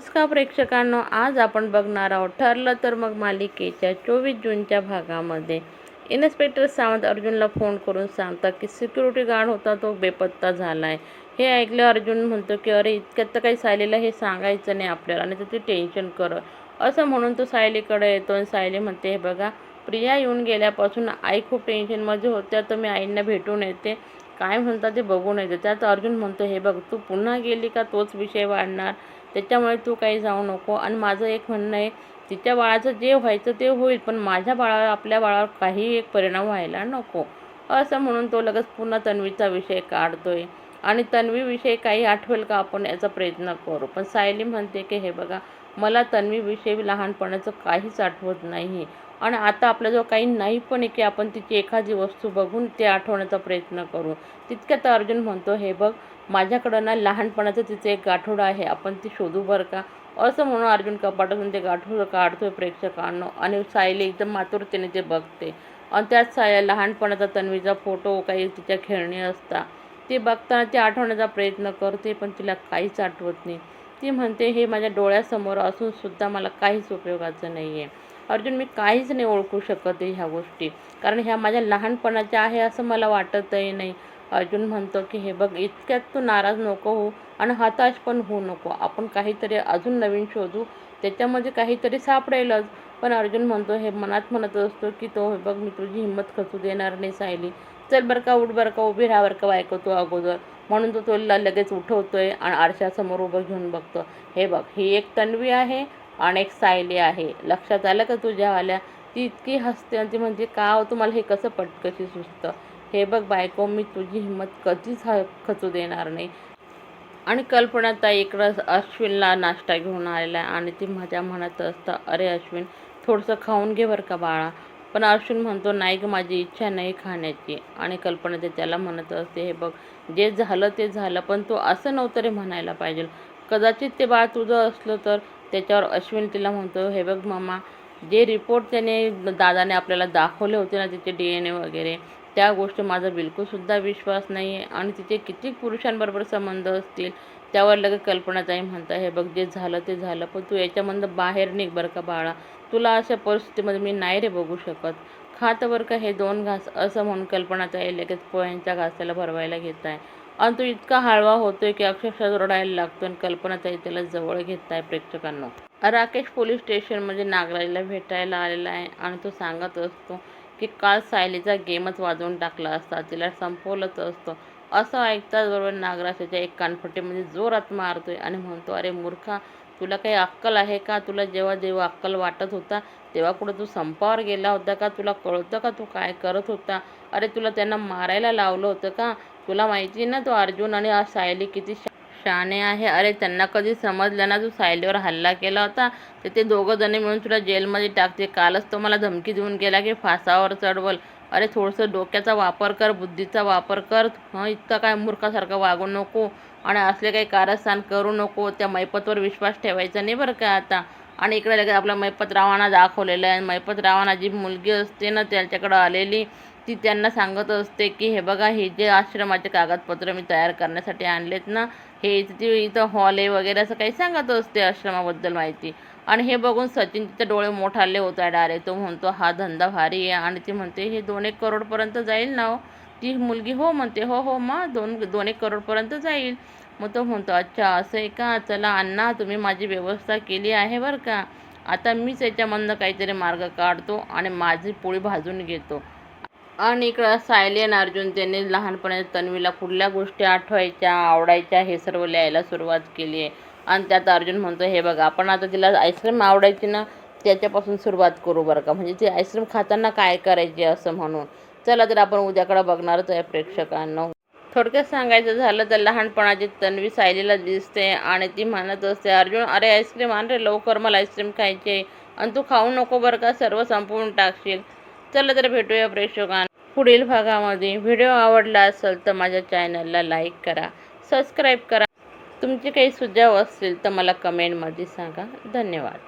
नमस्कार प्रेक्षकांनो, आज आपण बघणार आहोत ठरलं तर मग मालिकेच्या 24 जूनच्या भागामध्ये इन्स्पेक्टर सावंत अर्जुनला फोन करून सांगतात की सिक्युरिटी गार्ड होता तो बेपत्ता झाला आहे. हे ऐकलं अर्जुन म्हणतो की अरे इतक्यात तर काही सायलीला हे सांगायचं नाही आपल्याला आणि तर ती टेन्शन कर असं म्हणून तो सायलीकडे येतो आणि सायली म्हणते हे बघा प्रिया येऊन गेल्यापासून आई खूप टेन्शनमध्ये होत्या तर मी आईंना भेटून येते, काय म्हणतात ते बघून येते. त्यात अर्जुन म्हणतो हे बघ तू पुन्हा गेली का तोच विषय वाढणार, त्याच्यामुळे तू काही जाऊ नको. आणि माझं एक म्हणणं आहे तिच्या बाळाचं जे व्हायचं ते होईल पण माझ्या बाळावर आपल्या बाळावर काही एक परिणाम व्हायला नको असं म्हणून तो लगेच पुन्हा तन्वीचा विषय काढतोय आणि तन्वीविषयी काही आठवेल का आपण याचा प्रयत्न करू. पण सायली म्हणते की हे बघा मला तन्वीविषयी लहानपणाचं काहीच आठवत नाही आणि आता आपल्याजवळ काही नाही पण आहे की आपण तिची एखादी वस्तू बघून ते आठवण्याचा प्रयत्न करू. तितक्यात अर्जुन म्हणतो हे बघ माझ्याकडं ना लहानपणाचं तिचं एक गाठोडं आहे, आपण ती शोधू बरं का असं म्हणून अर्जुन कपाटातून ते गाठोडं काढतोय प्रेक्षकांना आणि सायली एकदम मातुरतेने ते बघते आणि त्यात लहानपणाचा तन्वीचा फोटो काही तिच्या खेळणी असतात ते बघताना ती आठवण्याचा प्रयत्न करते पण तिला काहीच आठवत नाही. ती म्हणते हे माझ्या डोळ्यासमोर असून सुद्धा मला काहीच उपयोगाचं नाही आहे अर्जुन, मी काहीच नाही ओळखू शकत आहे ह्या गोष्टी, कारण ह्या माझ्या लहानपणाच्या आहे असं मला वाटतही नाही. अर्जुन म्हणतो की हे बघ इतक्यात तू नाराज नको हो आणि हताश पण होऊ नको, आपण काहीतरी अजून नवीन शोधू, त्याच्यामध्ये काहीतरी सापडेलच. पण अर्जुन म्हणतो हे मनात म्हणत असतो की तो हे बघ मी तुझी हिंमत खचू देणार नाही सायली, चल बरं का उठ बरं का उभी राहा बरं का बायको तू अगोदर, म्हणून तो तुला लगेच उठवतोय आणि आरशासमोर उभं घेऊन बघतो. हे बघ ही एक तन्वी आहे आणि एक सायली आहे, लक्षात आलं का तुझ्यावाल्या. ती इतकी हसते आणि ती म्हणजे का हो तुम्हाला हे कसं पटकशी सुचतं, हे बघ बायको मी तुझी हिंमत कधीच खचू देणार नाही. आणि कल्पनाताई इकडं अश्विनला नाश्ता घेऊन आलेला आहे आणि ती माझ्या म्हणत असतं अरे अश्विन थोडंसं खाऊन घे बरं का बाळा. पण अश्विन म्हणतो नाही ग माझी इच्छा नाही खाण्याची. आणि कल्पना ते त्याला म्हणत असते हे बघ जे झालं ते झालं पण तू असं नव्हतं रे म्हणायला पाहिजे, कदाचित ते बाळ तुझं असलं तर. त्याच्यावर अश्विन तिला म्हणतो हे बघ मामा जे रिपोर्ट त्याने दादाने आपल्याला दाखवले होते ना तिचे DNA वगैरे त्या गोष्टी माझा बिलकुलसुद्धा विश्वास नाही आहे आणि तिचे किती पुरुषांबरोबर संबंध असतील. त्यावर लगेच कल्पनाताई म्हणता हे बघ जे झालं ते झालं पण तू याच्यामधनं बाहेर निघ बरं का बाळा, तुला अशा परिस्थितीमध्ये मी नाही रे बघू शकत, खात बरं का हे 2 घास असं म्हणून कल्पनाताई लगेच पोह्यांच्या घासाला भरवायला घेत आहे आणि तो इतका हळवा होतोय की अक्षरशः रडायला लागतो आणि कल्पनाताई त्याला जवळ घेत आहे. प्रेक्षकांना राकेश पोलीस स्टेशनमध्ये नागराजला भेटायला आलेला आहे आणि तो सांगत असतो की काल सायलीचा गेमच वाजवून टाकला असता, तिला संपवलंच असतं. असं ऐकताच बरोबर नागराज त्याच्या एक कानफटीमध्ये जोरात मारतोय आणि म्हणतो अरे मूर्खा तुला काही अक्कल आहे का, तुला जेव्हा अक्कल वाटत होता तेव्हा कुठं तू संपावर गेला होता का, तुला कळतं का तू काय करत होता, अरे तुला त्यांना मारायला लावलं होतं का, तुला माहिती ना तो अर्जुन आणि सायली किती शहाणे आहे, अरे त्यांना कधी समजलं ना तू सायलीवर हल्ला केला होता तर ते दोघं जणी मिळून तुला जेलमध्ये टाकते. कालच तो मला धमकी देऊन गेला की फासावर चढवल, अरे थोडंसं डोक्याचा वापर कर, बुद्धीचा वापर कर, इतका काय मूर्खासारखं वागू नको आणि असले काही कारस्थान करू नको, त्या मैपतवर विश्वास ठेवायचा नाही बरं का आता. आणि इकडे लगेच आपला मैपतरावांना दाखवलेलं आहे, मैपतरावांना जी मुलगी असते ना त्याच्याकडं आलेली ती त्यांना सांगत असते की हे बघा हे जे आश्रमाचे कागदपत्र मी तयार करण्यासाठी आणलेत ना हे इथं हॉल आहे वगैरे असं काही सांगत असते आश्रमाबद्दल माहिती. आणि हे बघून सचिन तिचे डोळे मोठाले होत आहे डायरेक्ट, तो म्हणतो हा धंदा भारी आहे आणि ती म्हणते हे 2-1 करोडपर्यंत जाईल ना हो, ती मुलगी हो म्हणते हो हो मग 2-1 करोडपर्यंत जाईल. मग तो म्हणतो अच्छा असं आहे का, चला अण्णा तुम्ही माझी व्यवस्था केली आहे बरं का, आता मीच याच्यामधनं काहीतरी मार्ग काढतो आणि माझी पोळी भाजून घेतो. आणि इकडं सायली आणि अर्जुन त्यांनी लहानपणी तन्वीला कुठल्या गोष्टी आठवायच्या आवडायच्या हे सर्व लिहायला सुरुवात केली आहे. आणि त्यात अर्जुन म्हणतो हे बघा आपण आता तिला आईस्क्रीम आवडायची ना त्याच्यापासून सुरुवात करू बरं का, म्हणजे ती आईस्क्रीम खाताना काय करायची असं म्हणून. चला तर आपण उद्याकडं बघणारच आहे प्रेक्षकांना. थोडक्यात सांगायचं झालं तर लहानपणाची तन्वी सायलीला दिसते आणि ती म्हणत असते अर्जुन अरे आईस्क्रीम आण रे लवकर, मला आईस्क्रीम खायची आहे आणि तू खाऊ नको बरं का, सर्व संपवून टाकशील. चला तर भेटूया प्रेक्षकांना पुढील भागामध्ये. व्हिडिओ आवडला असेल तर माझ्या चॅनलला लाईक करा, सबस्क्राईब करा. तुमचे काही सुझाव असतील तर मला कमेंटमध्ये सांगा. धन्यवाद.